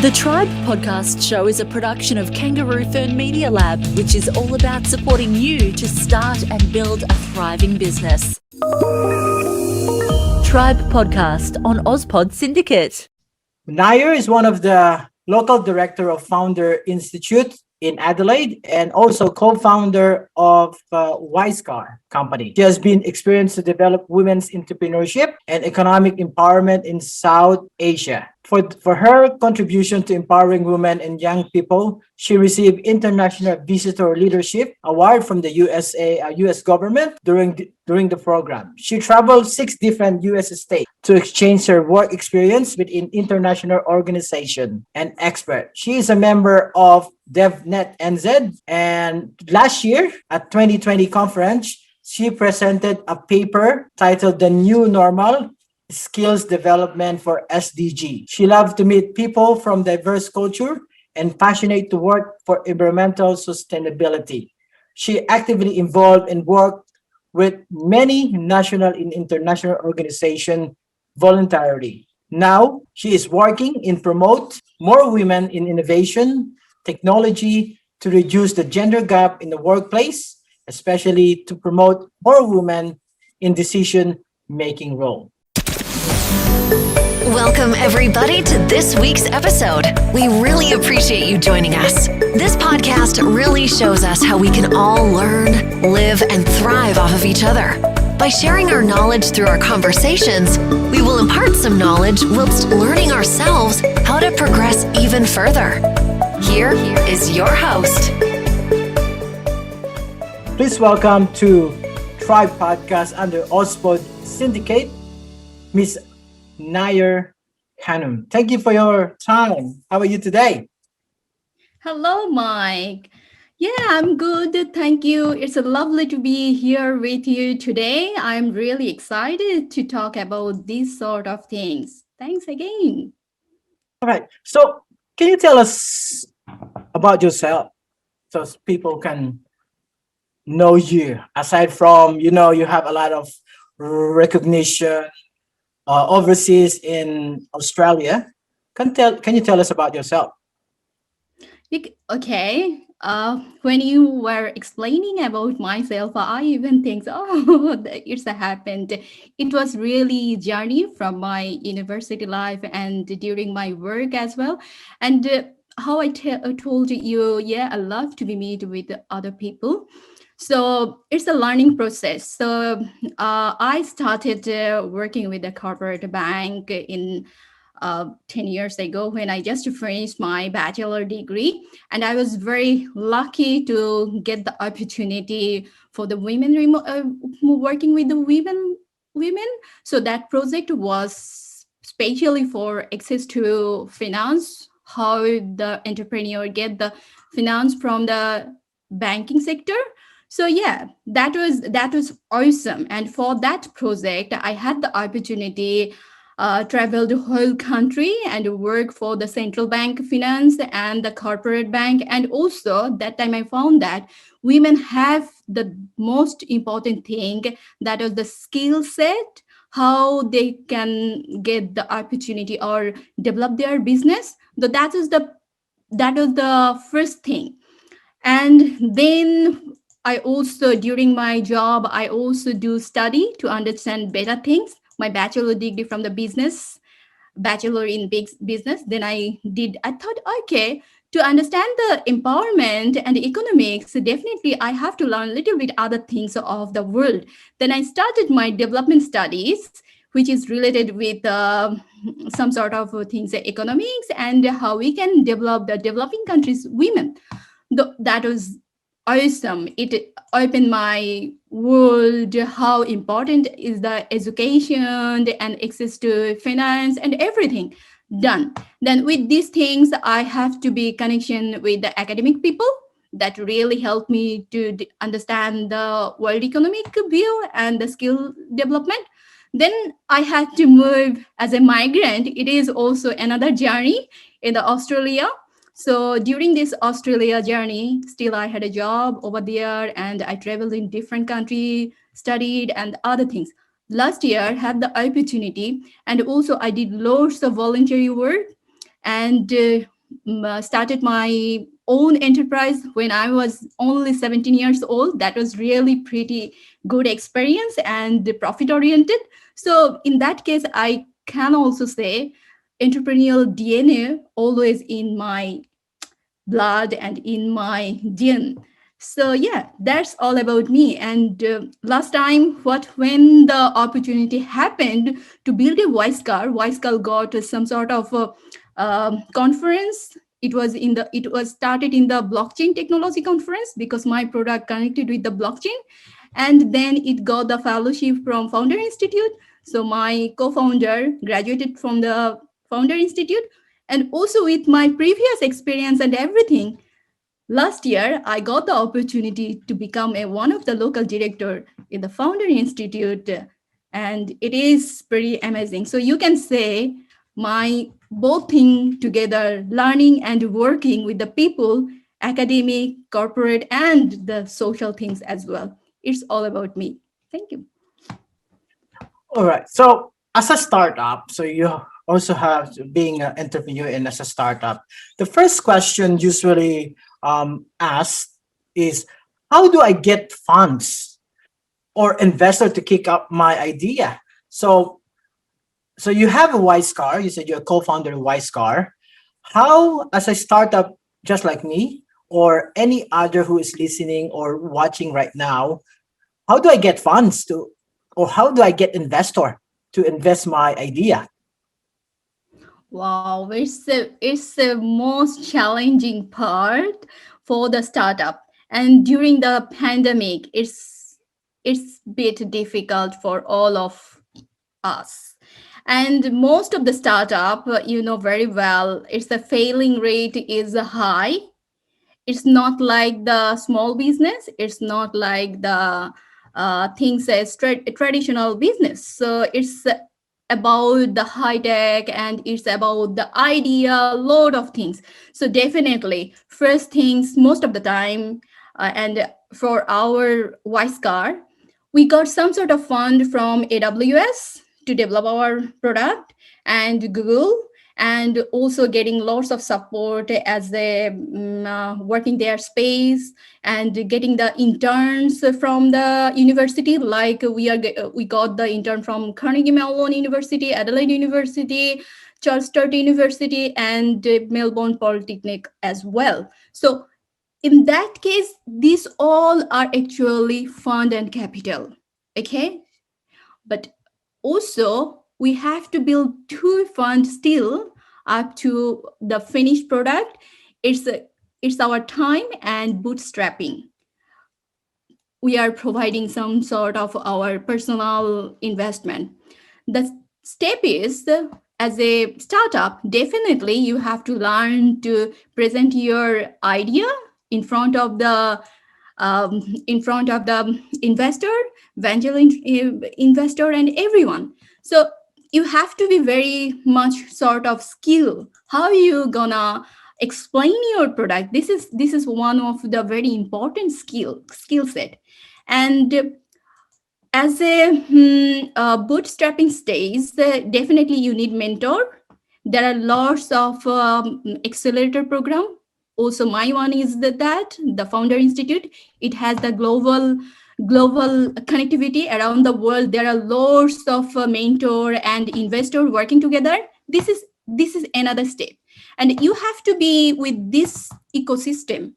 The Tribe podcast show is a production of Kangaroo Fern Media Lab, which is all about supporting you to start and build a thriving business. Tribe podcast on Ozpod Syndicate. Naiyer is one of the local director of Founder Institute in Adelaide and also co-founder of WISECAR company. She has been experienced to develop women's entrepreneurship and economic empowerment in South Asia. For her contribution to empowering women and young people, she received International Visitor Leadership Award from the US government during the program. She traveled 6 different US states to exchange her work experience with an international organization and expert. She is a member of DevNet NZ, and last year at 2020 conference, she presented a paper titled The New Normal Skills Development for SDG. She loves to meet people from diverse culture and passionate to work for environmental sustainability. She actively involved and worked with many national and international organizations voluntarily. Now, she is working in promote more women in innovation, technology to reduce the gender gap in the workplace, especially to promote more women in decision-making role. Welcome, everybody, to this week's episode. We really appreciate you joining us. This podcast really shows us how we can all learn, live, and thrive off of each other. By sharing our knowledge through our conversations, we will impart some knowledge whilst learning ourselves how to progress even further. Here is your host. Please welcome to Tribe Podcast under Ozpod Syndicate, Miss Naiyer Khanom. Thank you for your time. How are you today? Hello, Mike. Yeah, I'm good. Thank you. It's lovely to be here with you today. I'm really excited to talk about these sort of things. Thanks again. All right. So, can you tell us about yourself so people can know you? Aside from, you have a lot of recognition overseas in Australia. Can you tell us about yourself? Okay. When you were explaining about myself, I even think, it's happened. It was really journey from my university life and during my work as well. And how I told you, I love to be meet with other people. So it's a learning process. So I started working with a corporate bank in 10 years ago when I just finished my bachelor degree. And I was very lucky to get the opportunity for the women working with the women. So that project was specially for access to finance, how the entrepreneur get the finance from the banking sector. So that was awesome. And for that project, I had the opportunity travel the whole country and work for the central bank finance and the corporate bank. And also that time I found that women have the most important thing, that is the skill set, how they can get the opportunity or develop their business. So that was the first thing. And then during my job, I also do study to understand better things. My bachelor degree from the bachelor in business. Then I thought, okay, to understand the empowerment and economics, definitely I have to learn a little bit other things of the world. Then I started my development studies, which is related with some sort of things, economics, and how we can develop the developing countries' women. That was awesome. It opened my world, how important is the education and access to finance and everything done. Then with these things, I have to be connection with the academic people that really help me to understand the world economic view and the skill development. Then I had to move as a migrant. It is also another journey in the Australia. So during this Australia journey, still I had a job over there and I traveled in different countries, studied and other things. Last year, I had the opportunity and also I did lots of voluntary work and started my own enterprise when I was only 17 years old. That was really pretty good experience and profit oriented. So in that case, I can also say entrepreneurial DNA always in my blood and in my gene. So yeah, that's all about me. And last time, when the opportunity happened to build a WISECAR got some sort of conference. It was started in the blockchain technology conference because my product connected with the blockchain, and then it got the fellowship from Founder Institute. So my co-founder graduated from the Founder Institute, and also with my previous experience and everything, last year I got the opportunity to become one of the local director in the Founder Institute, and it is pretty amazing. So you can say my both thing together, learning and working with the people, academic, corporate, and the social things as well. It's all about me. Thank you. All right. So as a startup, so you also have being an entrepreneur and as a startup, the first question usually asked is, how do I get funds or investor to kick up my idea? So you have a WISECAR. You said you're a co-founder of WISECAR. How, as a startup just like me or any other who is listening or watching right now, how do I get funds to, or how do I get investor to invest my idea? Wow, it's the most challenging part for the startup. And during the pandemic, it's bit difficult for all of us. And most of the startup, you know very well, it's the failing rate is high. It's not like the small business. It's not like the things as traditional business. So it's about the high tech and it's about the idea, load of things. So definitely, first things most of the time, and for our WISECAR, we got some sort of fund from AWS to develop our product, and Google, and also getting lots of support as they working their space and getting the interns from the university. Like we got the intern from Carnegie Mellon University, Adelaide University, Charles Sturt University, and Melbourne Polytechnic as well. So in that case, these all are actually fund and capital. Okay, but also we have to build two funds still up to the finished product. It's our time and bootstrapping. We are providing some sort of our personal investment. The step is, as a startup, definitely you have to learn to present your idea in front of the investor, venture investor, and everyone. So you have to be very much sort of skill. How you gonna explain your product? This is one of the very important skill set. And as a bootstrapping stage, definitely you need mentor. There are lots of accelerator program. Also, my one is that the Founder Institute. It has the global connectivity around the world. There are lots of mentor and investor working together. This is another step, and you have to be with this ecosystem.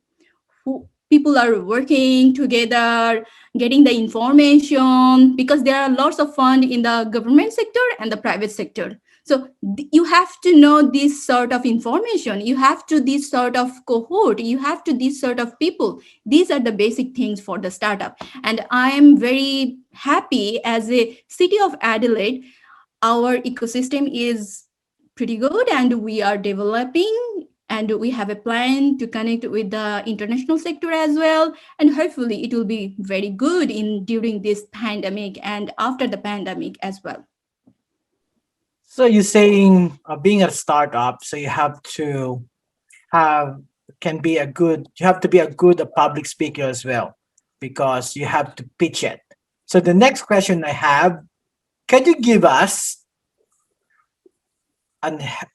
Who people are working together, getting the information, because there are lots of fund in the government sector and the private sector. So you have to know this sort of information. You have to this sort of cohort. You have to this sort of people. These are the basic things for the startup. And I am very happy as a city of Adelaide, our ecosystem is pretty good and we are developing, and we have a plan to connect with the international sector as well. And hopefully it will be very good during this pandemic and after the pandemic as well. So you're saying being a startup, so you have to be a good public speaker as well, because you have to pitch it. So the next question I have, can you give us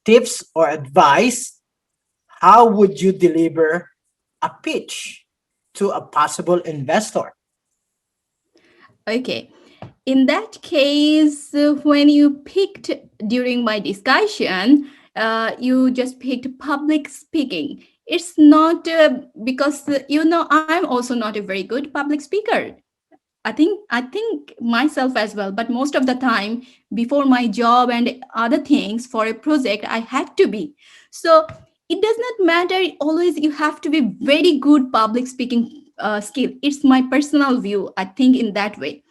tips or advice, how would you deliver a pitch to a possible investor? Okay. In that case, when you picked during my discussion, you just picked public speaking. It's not because I'm also not a very good public speaker. I think myself as well, but most of the time before my job and other things for a project, I had to be. So it does not matter always you have to be very good public speaking skill. It's my personal view. I think in that way,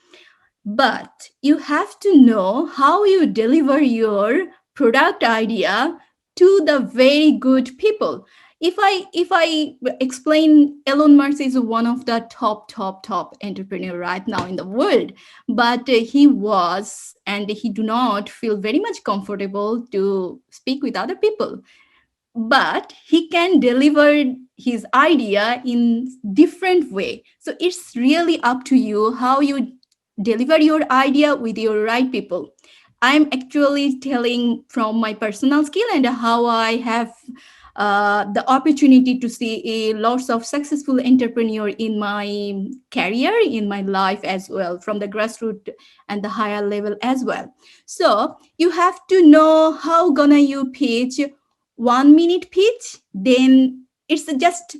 but you have to know how you deliver your product idea to the very good people. If I explain, Elon Musk is one of the top entrepreneur right now in the world, but he was and he do not feel very much comfortable to speak with other people, but he can deliver his idea in different way. So it's really up to you how you deliver your idea with your right people. I'm actually telling from my personal skill and how I have the opportunity to see lots of successful entrepreneur in my career, in my life as well, from the grassroots and the higher level as well. So you have to know how gonna you pitch 1 minute pitch, then it's just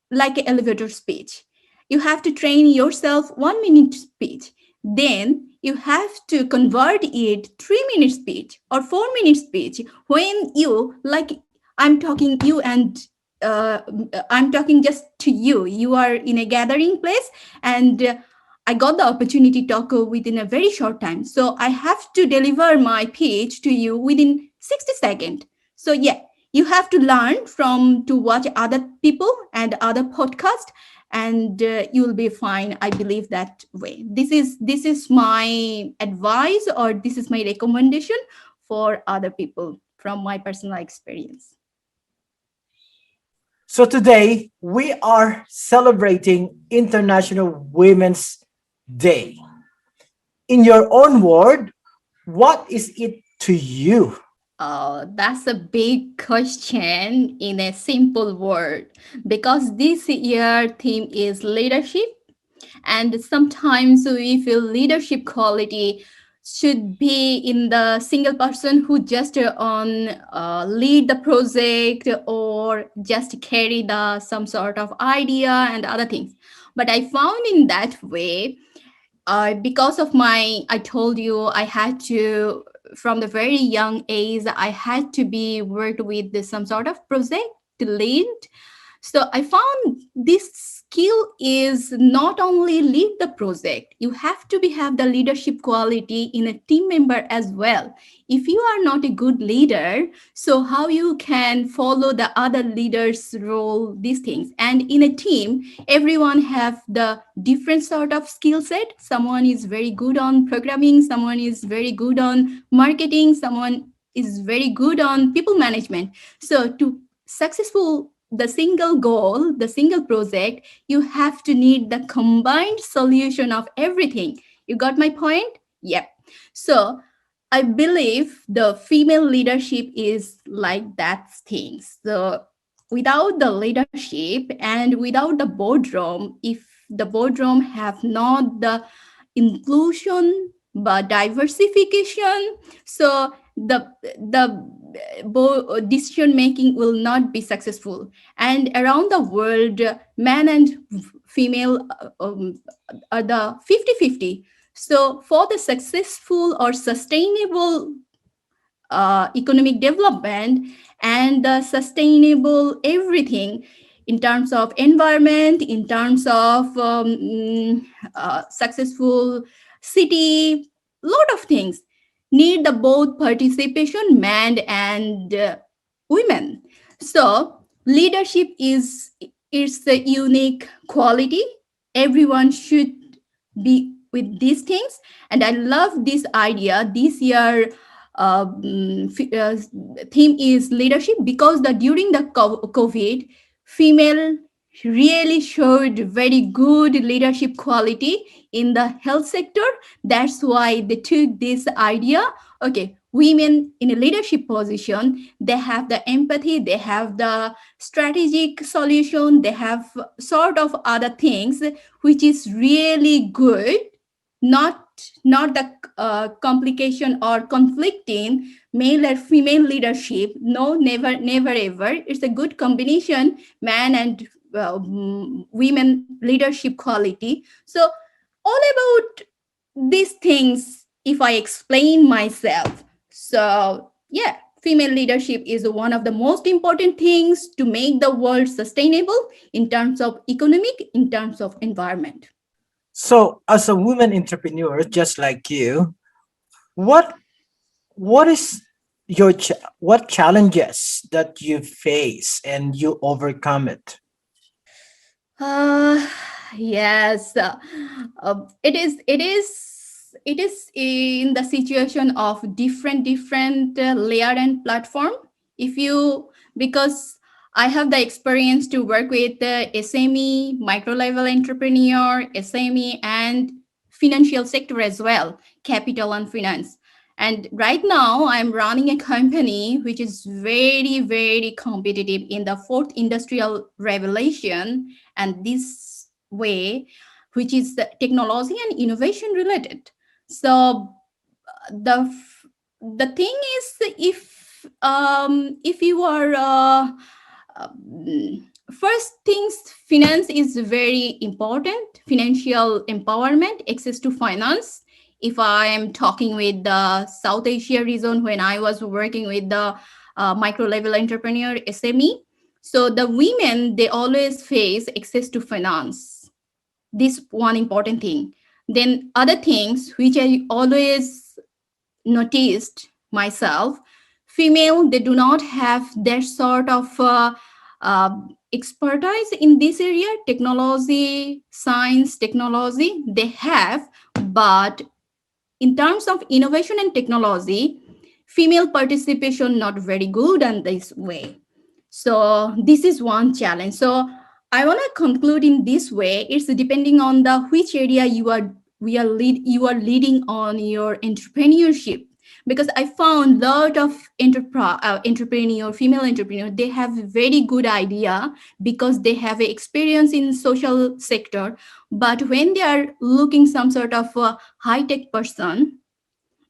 like an elevator speech. You have to train yourself 1 minute speech, then you have to convert it 3 minute speech or 4 minute speech. When you like, I'm talking you and uh, I'm talking just to you. You are in a gathering place, and I got the opportunity to talk within a very short time. So I have to deliver my pitch to you within 60 seconds. So yeah, you have to learn from to watch other people and other podcasts, and you will be fine. I believe that way. This is my advice, or this is my recommendation for other people from my personal experience. So today we are celebrating International Women's Day. In your own word, what is it to you? Oh, that's a big question in a simple word, because this year theme is leadership, and sometimes we feel leadership quality should be in the single person who just on lead the project or just carry the some sort of idea and other things. But I found in that way, because of my, I told you I had to, from the very young age, I had to be worked with some sort of project to lead. So I found this skill is not only lead the project, you have to be have the leadership quality in a team member as well. If you are not a good leader, so how you can follow the other leaders role, these things. And in a team, everyone have the different sort of skill set. Someone is very good on programming, someone is very good on marketing, someone is very good on people management. So to successful the single goal, the single project, you have to need the combined solution of everything. You got my point? Yep. So I believe the female leadership is like that thing. So without the leadership and without the boardroom, if the boardroom have not the inclusion but diversification, so the decision making will not be successful. And around the world, man and female are the 50-50. So for the successful or sustainable economic development and the sustainable everything in terms of environment, in terms of successful city, lot of things need the both participation, man and women. So leadership is a unique quality. Everyone should be with these things, and I love this idea. This year theme is leadership, because the during the COVID, female really showed very good leadership quality in the health sector. That's why they took this idea. Okay, women in a leadership position, they have the empathy, they have the strategic solution, they have sort of other things which is really good, not the complication or conflicting male or female leadership. No, never ever. It's a good combination, man and women leadership quality. So all about these things if I explain myself. So yeah, female leadership is one of the most important things to make the world sustainable in terms of economic, in terms of environment. So, as a woman entrepreneur, just like you, what what is what challenges that you face and you overcome it? Uh, yes, it is in the situation of different layer and platform. If you because I have the experience to work with the SME, micro level entrepreneur, SME, and financial sector as well, capital and finance. And right now, I'm running a company which is very competitive in the fourth industrial revolution, and this way, which is the technology and innovation related. So the the thing is, if you are first things, finance is very important. Financial empowerment, access to finance. If I am talking with the South Asia region, when I was working with the micro level entrepreneur SME, so the women, they always face access to finance. This one important thing. Then other things which I always noticed myself, female, they do not have their sort of uh, expertise in this area, technology, science, technology, they have, but in terms of innovation and technology, female participation not very good in this way. So this is one challenge. So I want to conclude in this way. It's depending on the which area you are leading on your entrepreneurship, because I found lot of entrepreneur, female entrepreneur, they have very good idea because they have experience in social sector, but when they are looking some sort of a high tech person,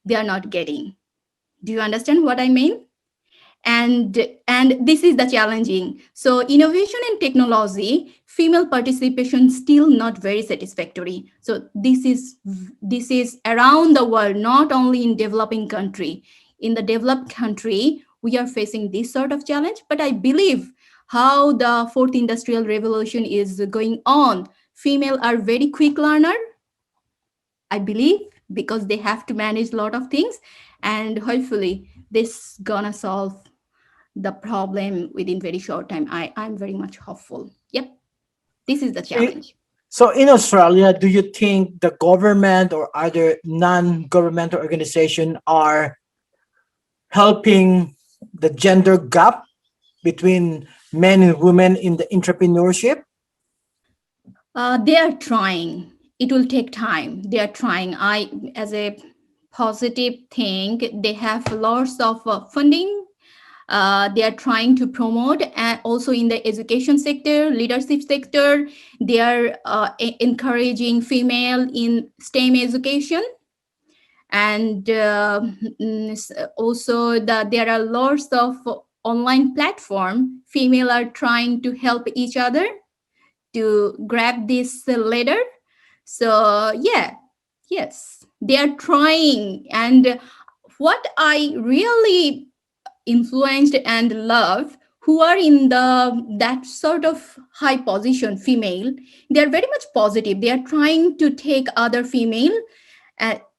they are not getting. Do you understand what I mean? And this is the challenging. So innovation and technology, female participation still not very satisfactory. So this is around the world, not only in developing country. In the developed country, we are facing this sort of challenge, but I believe how the fourth industrial revolution is going on, female are very quick learner, I believe, because they have to manage a lot of things, and hopefully this gonna solve the problem within very short time. I'm very much hopeful. Yep, this is the I- challenge. So, in Australia, do you think the government or other non-governmental organization are helping the gender gap between men and women in the entrepreneurship? They are trying. It will take time. They are trying. I, as a positive thing, they have lots of funding. They are trying to promote, and also in the education sector, leadership sector, they are encouraging female in STEM education. And also there are lots of online platform, female are trying to help each other to grab this ladder. So yeah, yes, they are trying. And what I really influenced and love, who are in that sort of high position, female, they are very much positive. They are trying to take other female,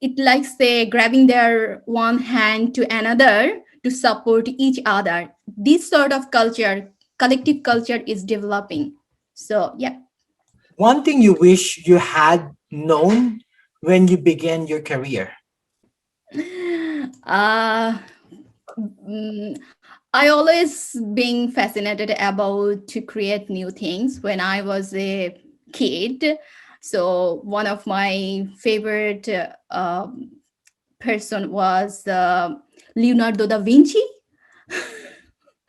it likes say grabbing their one hand to another to support each other. This sort of culture, collective culture, is developing. So yeah. One thing you wish you had known when you began your career? uh mm, I always being fascinated about to create new things when I was a kid. So one of my favorite person was Leonardo da Vinci.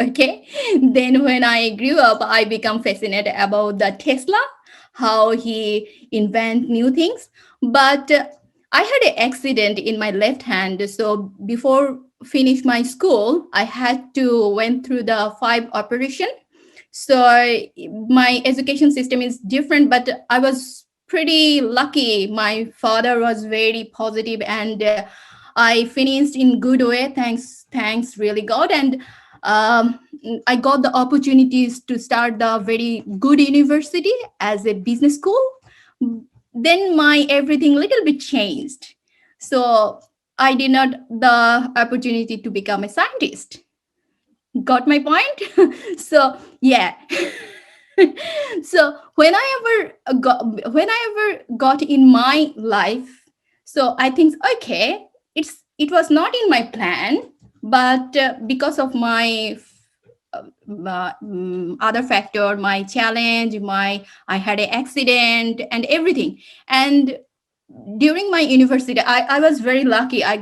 Okay. Then when I grew up, I become fascinated about the Tesla, how he invent new things. But I had an accident in my left hand. So before finish my school, I had to went through the 5 operation. So my education system is different, but I was pretty lucky. My father was very positive, and I finished in good way. Thanks, really God. And um, I got the opportunities to start the very good university as a business school. Then my everything little bit changed. So I did not the opportunity to become a scientist. Got my point? So yeah. So when I ever got in my life, so I think okay, it was not in my plan, but because of my other factor, my challenge, my I had an accident and everything. And during my university, I was very lucky. I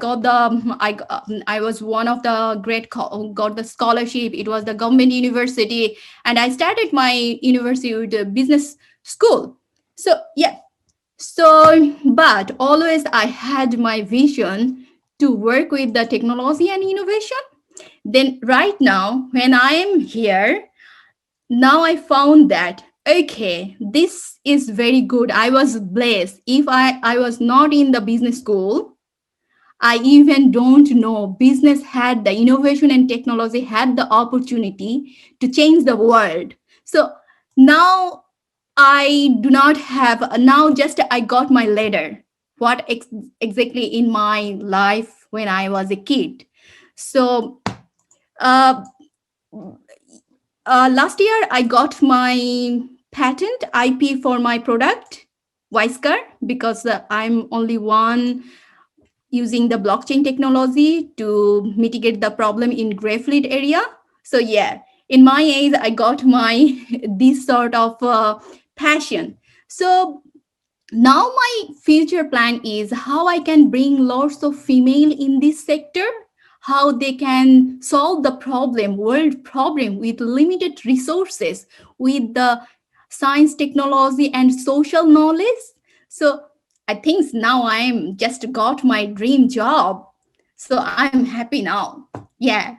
was one of the got the scholarship. It was the government university, and I started my university with a business school. So yeah. So but always I had my vision to work with the technology and innovation. Then right now when I am here, now I found that okay, this is very good. I was blessed. If I was not in the business school, I even don't know business had the innovation and technology had the opportunity to change the world. So now I do not have, now just I got my ladder, what exactly in my life when I was a kid. So uh, last year, I got my patent IP for my product, WISECAR, because I'm only one using the blockchain technology to mitigate the problem in grey fleet area. So yeah, in my age, I got my this sort of passion. So now my future plan is how I can bring lots of female in this sector, how they can solve the problem, world problem with limited resources, with the science, technology, and social knowledge. So I think now I'm just got my dream job. So I'm happy now. Yeah.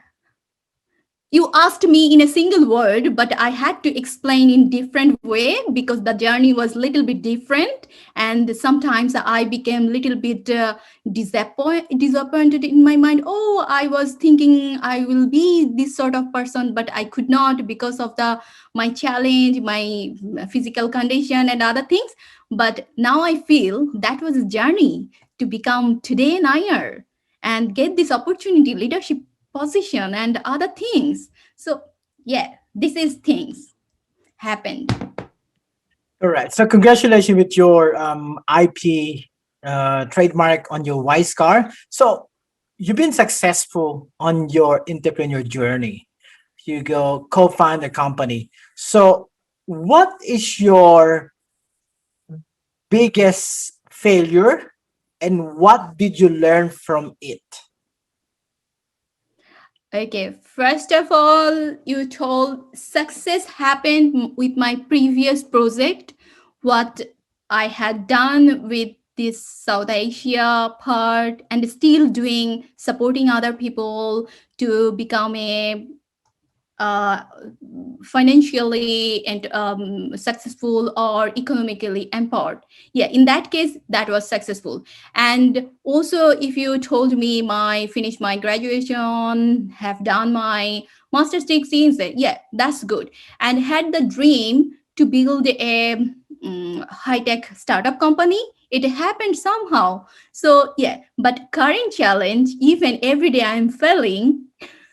You asked me in a single word, but I had to explain in different way because the journey was little bit different, and sometimes I became little bit disappointed in my mind. Oh, I was thinking I will be this sort of person, but I could not because of the my challenge, my physical condition, and other things. But now I feel that was a journey to become today Naiyar and get this opportunity, leadership position and other things. So yeah, this is things happened. All right. So congratulations with your IP trademark on your Wise car. So you've been successful on your entrepreneur journey. You go co-found a company. So what is your biggest failure and what did you learn from it? Okay, first of all, you told success happened with my previous project, what I had done with this South Asia part, and still doing supporting other people to become a uh, financially and successful or economically empowered. Yeah, in that case, that was successful. And also, if you told me my finished my graduation, have done my master's degree, yeah, that's good. And had the dream to build a high-tech startup company. It happened somehow. So yeah, but current challenge, even every day I'm failing,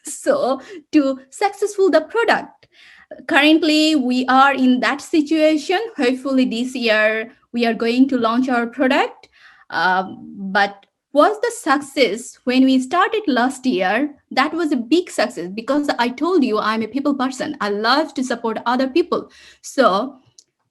so to successful the product. Currently we are in that situation. Hopefully this year we are going to launch our product. But was the success when we started last year? That was a big success because I told you I'm a people person. I love to support other people. So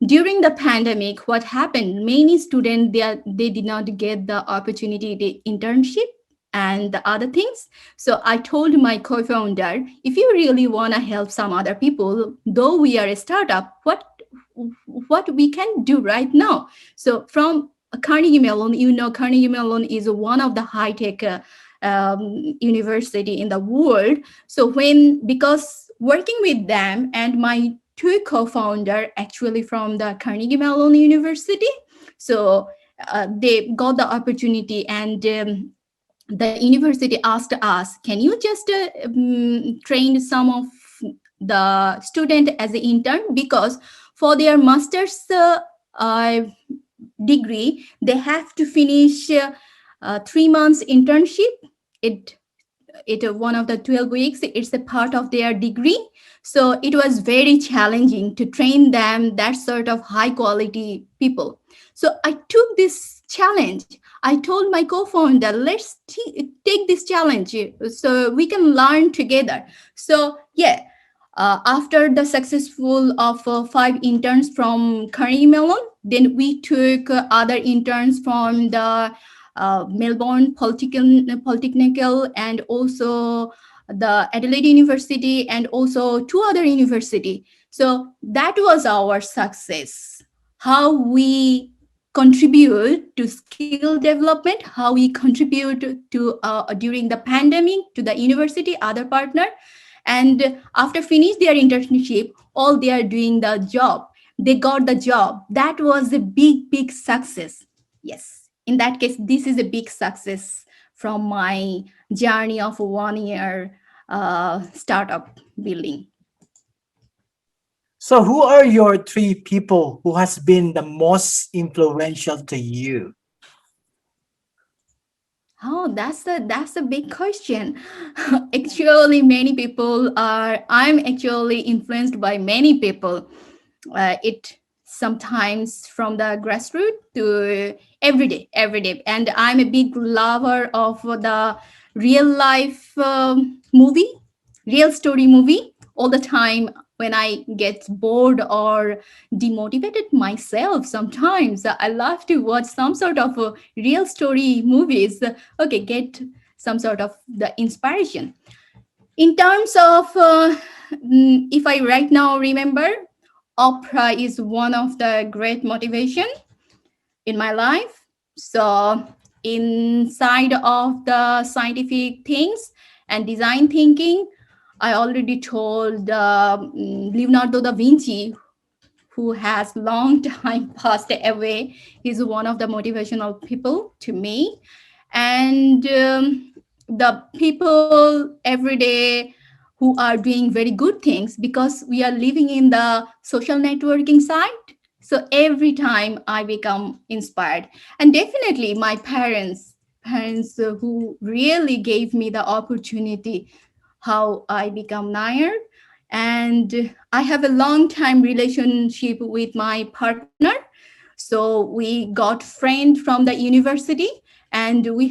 during the pandemic, what happened, many students they did not get the opportunity, the internship. and the other things. So I told my co-founder, if you really want to help some other people, though we are a startup, what we can do right now. So from Carnegie Mellon, Carnegie Mellon is one of the high-tech university in the world. So because working with them and my two co-founder actually from the Carnegie Mellon University, so they got the opportunity, and the university asked us, can you just train some of the student as an intern, because for their master's degree they have to finish 3 months internship. It one of the 12 weeks, it's a part of their degree. So it was very challenging to train them, that sort of high quality people. So I took this challenge. I told my co-founder, let's take this challenge so we can learn together. So after the successful of 5 interns from Carnegie Mellon, then we took other interns from the Melbourne Polytechnical, and also the Adelaide University, and also 2 other university. So that was our success. How we contribute to skill development, how we contribute to during the pandemic to the university, other partner. And after finish their internship, all they are doing the job. They got the job. That was a big success. Yes. In that case, this is a big success from my journey of 1 year startup building. So who are your 3 people who has been the most influential to you? Oh, that's a big question. Actually, many people I'm actually influenced by many people. It sometimes from the grassroots to every day. And I'm a big lover of the real life real story movie. All the time when I get bored or demotivated myself, sometimes I love to watch some sort of real story movies. Okay, get some sort of the inspiration. In terms of, if I right now remember, Oprah is one of the great motivation in my life. So inside of the scientific things and design thinking, I already told Leonardo da Vinci, who has long time passed away. He's one of the motivational people to me. And the people every day who are doing very good things, because we are living in the social networking site. So every time I become inspired. And definitely my parents who really gave me the opportunity how I become Naiyer. And I have a long time relationship with my partner. So we got friend from the university, and we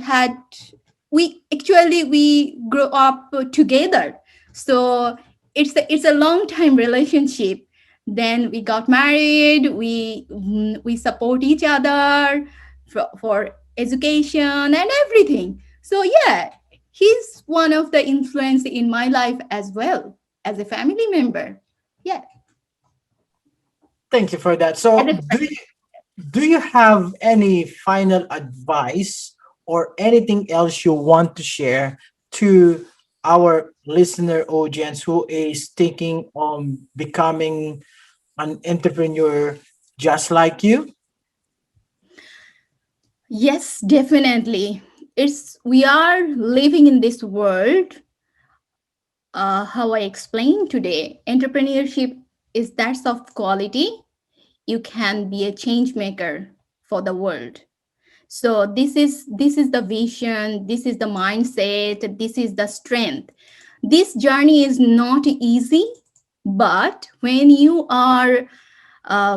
grew up together. So it's a long time relationship. Then we got married. We support each other for education and everything. So he's one of the influence in my life as well as a family member. Yeah. Thank you for that. So do you have any final advice or anything else you want to share to our listener audience who is thinking on becoming an entrepreneur just like you? Yes, definitely. We are living in this world. How I explained today, entrepreneurship is that soft quality. You can be a change maker for the world. So this is the vision, this is the mindset, this is the strength. This journey is not easy, but when you are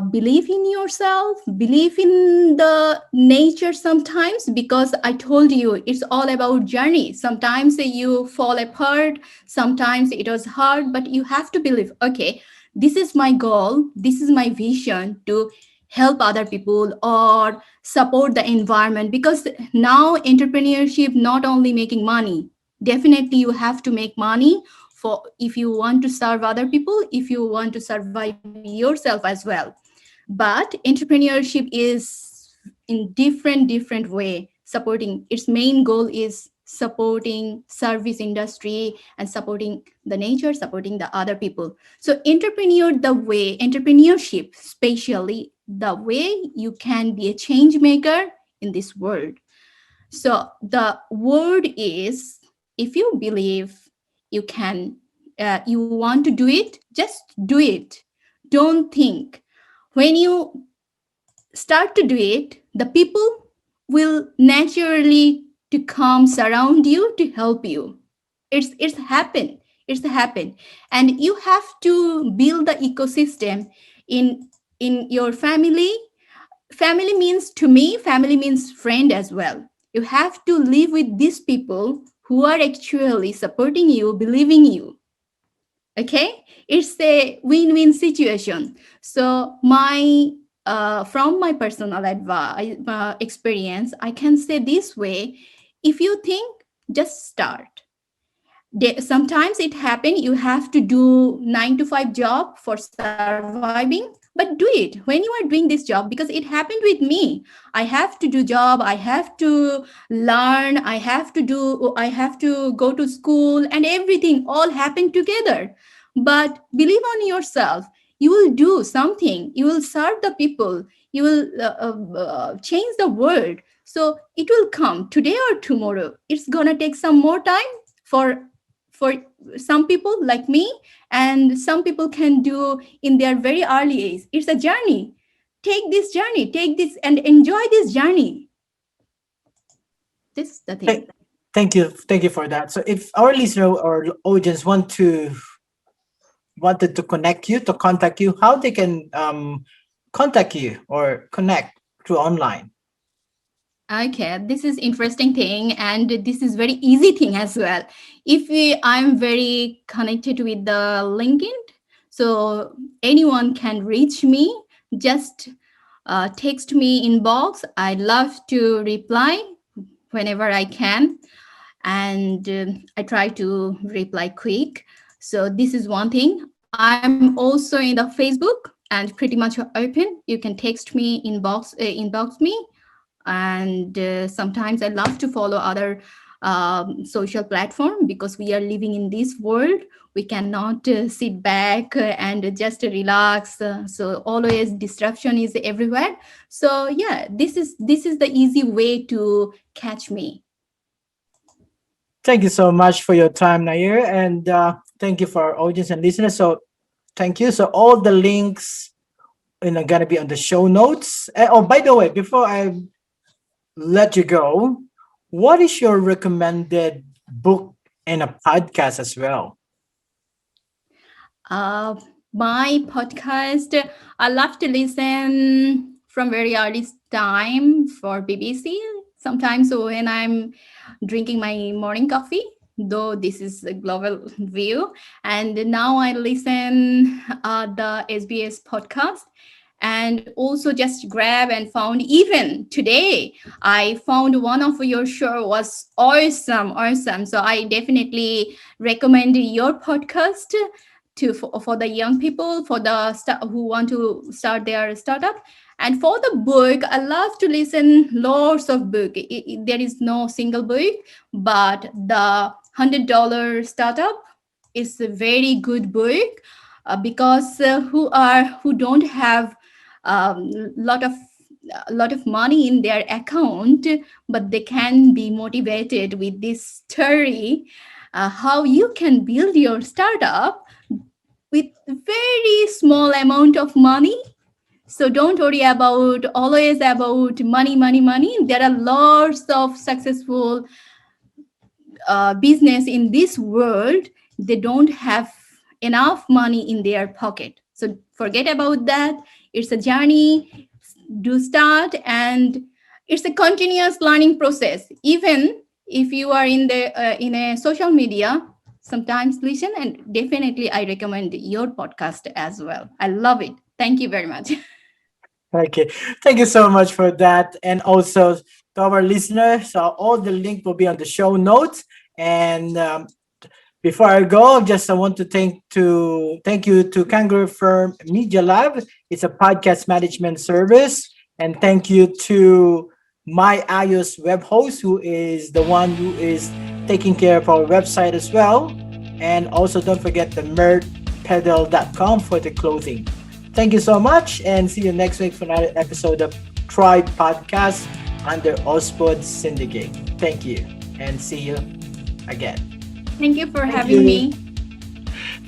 believe in yourself, believe in the nature sometimes, because I told you it's all about journey. Sometimes you fall apart, sometimes it was hard, but you have to believe, okay, this is my goal, this is my vision to help other people or support the environment, because now entrepreneurship not only making money, definitely you have to make money for if you want to serve other people, if you want to survive yourself as well. But entrepreneurship is in different way supporting, its main goal is supporting service industry and supporting the nature, supporting the other people. So entrepreneurship especially the way you can be a change maker in this world. So the word is, if you believe you can, you want to do it, just do it. Don't think. When you start to do it, the people will naturally to come surround you to help you. It's happened. And you have to build the ecosystem in your family. Family means, to me, family means friend as well. You have to live with these people who are actually supporting you, believing you. Okay, it's a win-win situation. So my from my personal advice experience, I can say this way: if you think, just start. Sometimes it happen you have to do 9 to 5 job for surviving, but do it when you are doing this job, because it happened with me. I have to do job, I have to learn, I have to go to school, and everything all happened together. But believe on yourself, you will do something, you will serve the people, you will change the world. So it will come today or tomorrow. It's gonna take some more time for for some people like me, and some people can do in their very early age. It's a journey. Take this and enjoy this journey. This is the thing. Thank you for that. So if our listener or audience wanted to connect you, to contact you, how they can contact you or connect through online? Okay, this is interesting thing, and this is very easy thing as well. I'm very connected with the LinkedIn, so anyone can reach me. Just text me inbox. I love to reply whenever I can, and I try to reply quick. So this is one thing. I'm also in the Facebook and pretty much open. You can text me, inbox me, and sometimes I love to follow other social platform, because we are living in this world. We cannot sit back and just relax, so always disruption is everywhere. So yeah, this is the easy way to catch me. Thank you so much for your time, Nair, and thank you for our audience and listeners. So thank you. So all the links are gonna be on the show notes. Oh, by the way, before I let you go, what is your recommended book and a podcast as well? Uh, my podcast, I love to listen from very early time for BBC. Sometimes when I'm drinking my morning coffee, though this is a global view. And now I listen the SBS podcast, and also just grab and found, even today I found one of your show was awesome. So I definitely recommend your podcast for the young people, for the who want to start their startup. And for the book, I love to listen lots of book. There is no single book, but the $100 startup is a very good book, because who don't have lot of money in their account, but they can be motivated with this story, how you can build your startup with very small amount of money. So don't worry about always about money. There are lots of successful business in this world. They don't have enough money in their pocket. So forget about that. It's a journey. Do start, and it's a continuous learning process. Even if you are in a social media, sometimes listen, and definitely I recommend your podcast as well. I love it. Thank you very much. Okay. Thank you so much for that. And also to our listeners, so all the link will be on the show notes. And before I go, just I want to thank you to Kangaroo Firm Media Lab. It's a podcast management service. And thank you to my iOS web host, who is the one who is taking care of our website as well. And also don't forget the merpedal.com for the clothing. Thank you so much and see you next week for another episode of Tribe Podcast under Ospod Syndicate. Thank you and see you again. Thank you for Thank having you. me.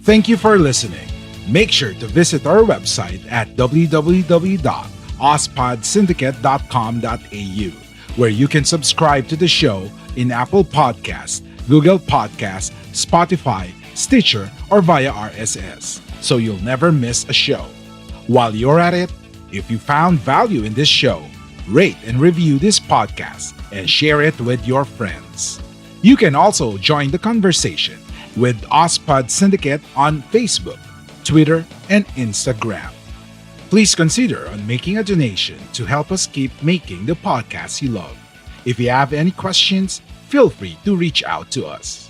Thank you for listening. Make sure to visit our website at www.ospodsyndicate.com.au, where you can subscribe to the show in Apple Podcasts, Google Podcasts, Spotify, Stitcher, or via RSS, so you'll never miss a show. While you're at it, if you found value in this show, rate and review this podcast and share it with your friends. You can also join the conversation with OSPOD Syndicate on Facebook, Twitter, and Instagram. Please consider on making a donation to help us keep making the podcast you love. If you have any questions, feel free to reach out to us.